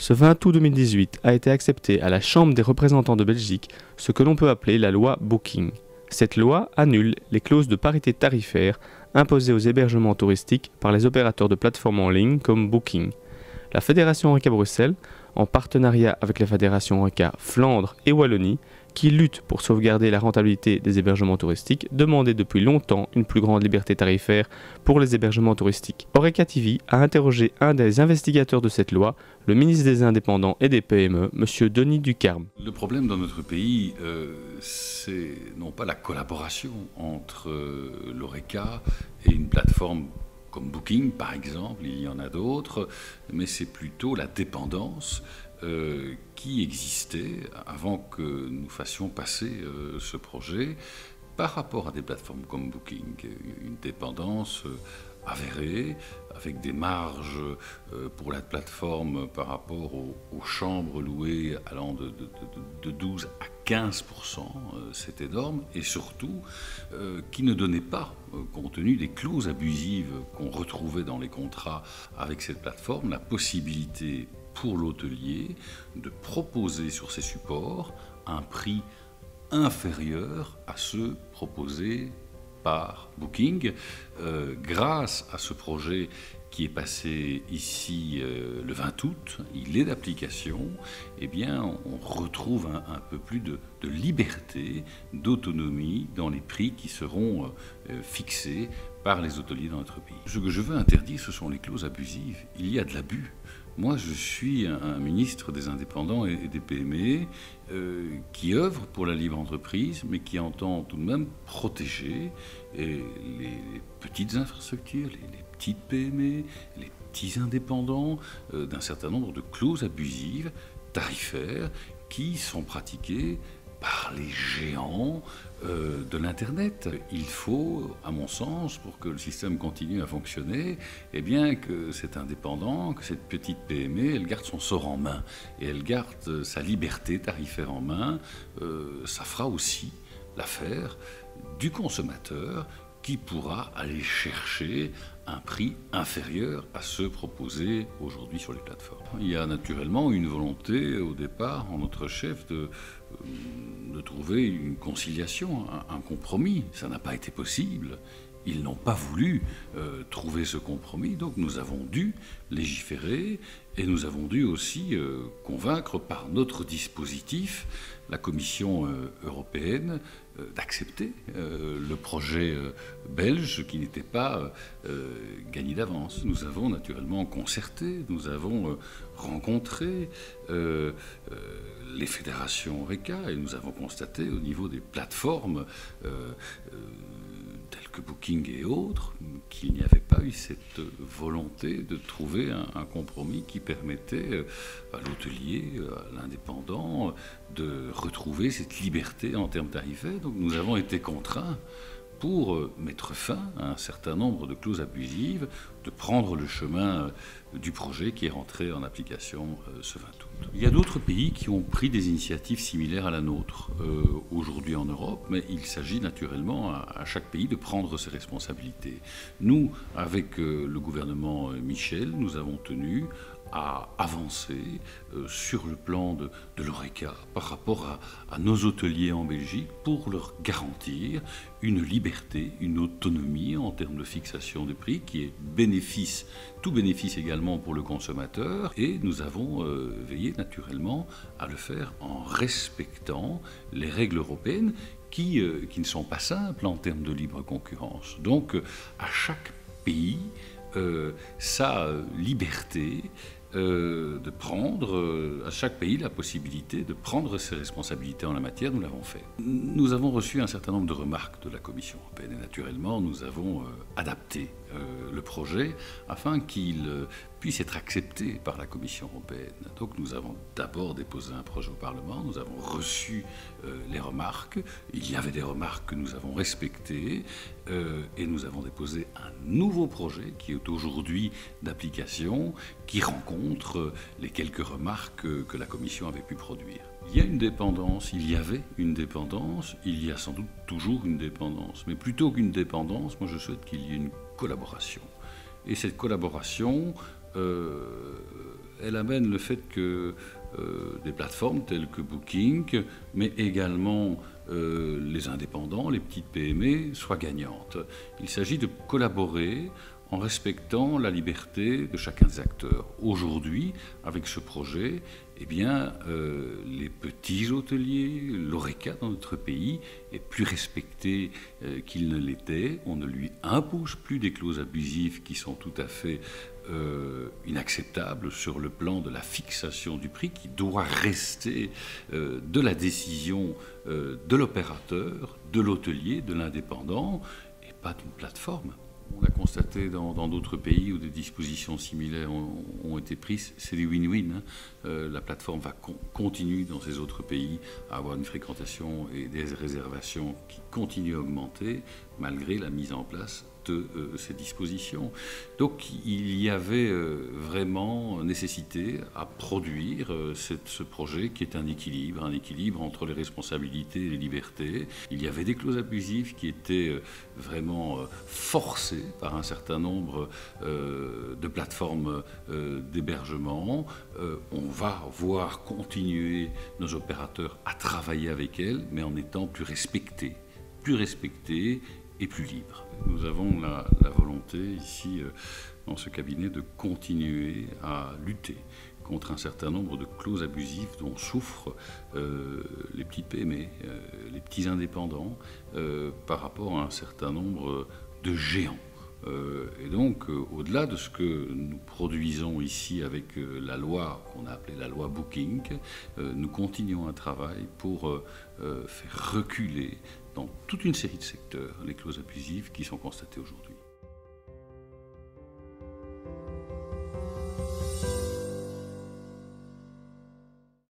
Ce 20 août 2018 a été accepté à la Chambre des représentants de Belgique ce que l'on peut appeler la loi Booking. Cette loi annule les clauses de parité tarifaire imposées aux hébergements touristiques par les opérateurs de plateformes en ligne comme Booking. La Fédération Horeca Bruxelles, en partenariat avec la Fédération Horeca Flandre et Wallonie, qui lutte pour sauvegarder la rentabilité des hébergements touristiques, demandait depuis longtemps une plus grande liberté tarifaire pour les hébergements touristiques. Horeca TV a interrogé un des investigateurs de cette loi, le ministre des Indépendants et des PME, M. Denis Ducarme. Le problème dans notre pays, c'est non pas la collaboration entre l'Horeca et une plateforme comme Booking, par exemple, il y en a d'autres, mais c'est plutôt la dépendance qui existait avant que nous fassions passer ce projet par rapport à des plateformes comme Booking. Une dépendance avérée, avec des marges pour la plateforme par rapport aux chambres louées allant de 12 à 15%, c'est énorme, et surtout qui ne donnait pas, compte tenu des clauses abusives qu'on retrouvait dans les contrats avec cette plateforme, la possibilité pour l'hôtelier de proposer sur ses supports un prix inférieur à ceux proposés par Booking. Grâce à ce projet qui est passé ici le 20 août, il est d'application, eh bien, on retrouve un peu plus de liberté, d'autonomie dans les prix qui seront fixés par les hôteliers dans notre pays. Ce que je veux interdire, ce sont les clauses abusives. Il y a de l'abus. Moi, je suis un ministre des Indépendants et des PME qui œuvre pour la libre entreprise, mais qui entend tout de même protéger les petites infrastructures, les petites PME, les petits indépendants d'un certain nombre de clauses abusives, tarifaires, qui sont pratiquées par les géants de l'Internet. Il faut, à mon sens, pour que le système continue à fonctionner, eh bien que cet indépendant, que cette petite PME, elle garde son sort en main et elle garde sa liberté tarifaire en main. Ça fera aussi l'affaire du consommateur qui pourra aller chercher un prix inférieur à ceux proposés aujourd'hui sur les plateformes. Il y a naturellement une volonté au départ en notre chef de trouver une conciliation, un compromis. Ça n'a pas été possible. Ils n'ont pas voulu trouver ce compromis, donc nous avons dû légiférer et nous avons dû aussi convaincre par notre dispositif la Commission européenne d'accepter le projet belge qui n'était pas gagné d'avance. Nous avons naturellement concerté, nous avons rencontré les fédérations Horeca et nous avons constaté au niveau des plateformes telles que Booking et autres, qu'il n'y avait pas eu cette volonté de trouver un compromis qui permettait à l'hôtelier, à l'indépendant, de retrouver cette liberté en termes tarifaires. Donc nous avons été contraints, pour mettre fin à un certain nombre de clauses abusives, de prendre le chemin du projet qui est rentré en application ce 20 août. Il y a d'autres pays qui ont pris des initiatives similaires à la nôtre aujourd'hui en Europe, mais il s'agit naturellement à chaque pays de prendre ses responsabilités. Nous, avec le gouvernement Michel, nous avons tenu à avancer sur le plan de l'Horeca par rapport à nos hôteliers en Belgique pour leur garantir une liberté, une autonomie en termes de fixation de prix qui est bénéfice, tout bénéfice également pour le consommateur, et nous avons veillé naturellement à le faire en respectant les règles européennes qui ne sont pas simples en termes de libre concurrence. Donc à chaque pays sa liberté de prendre à chaque pays la possibilité de prendre ses responsabilités en la matière. Nous l'avons fait. Nous avons reçu un certain nombre de remarques de la Commission européenne et naturellement nous avons adapté le projet afin qu'il puisse être accepté par la Commission européenne. Donc nous avons d'abord déposé un projet au Parlement, nous avons reçu les remarques, il y avait des remarques que nous avons respectées et nous avons déposé un nouveau projet qui est aujourd'hui d'application, qui rencontre les quelques remarques que la Commission avait pu produire. Il y a une dépendance, il y avait une dépendance, il y a sans doute toujours une dépendance. Mais plutôt qu'une dépendance, moi je souhaite qu'il y ait une collaboration. Et cette collaboration elle amène le fait que des plateformes telles que Booking, mais également les indépendants, les petites PME, soient gagnantes. Il s'agit de collaborer en respectant la liberté de chacun des acteurs. Aujourd'hui, avec ce projet, eh bien, les petits hôteliers, l'ORECA dans notre pays est plus respecté qu'il ne l'était. On ne lui impose plus des clauses abusives qui sont tout à fait inacceptables sur le plan de la fixation du prix qui doit rester de la décision de l'opérateur, de l'hôtelier, de l'indépendant et pas d'une plateforme. On l'a constaté dans d'autres pays où des dispositions similaires ont été prises, c'est des win-win. La plateforme va continuer dans ces autres pays à avoir une fréquentation et des réservations qui continuent à augmenter malgré la mise en place de ces dispositions. Donc il y avait vraiment nécessité à produire ce projet qui est un équilibre entre les responsabilités et les libertés. Il y avait des clauses abusives qui étaient vraiment forcées par un certain nombre de plateformes d'hébergement. On va voir continuer nos opérateurs à travailler avec elles, mais en étant plus respectés et plus libres. Nous avons la volonté ici, dans ce cabinet, de continuer à lutter contre un certain nombre de clauses abusives dont souffrent les petites PME, les petits indépendants, par rapport à un certain nombre de géants. Et donc, au-delà de ce que nous produisons ici avec la loi qu'on a appelée la loi Booking, nous continuons un travail pour faire reculer dans toute une série de secteurs les clauses abusives qui sont constatées aujourd'hui.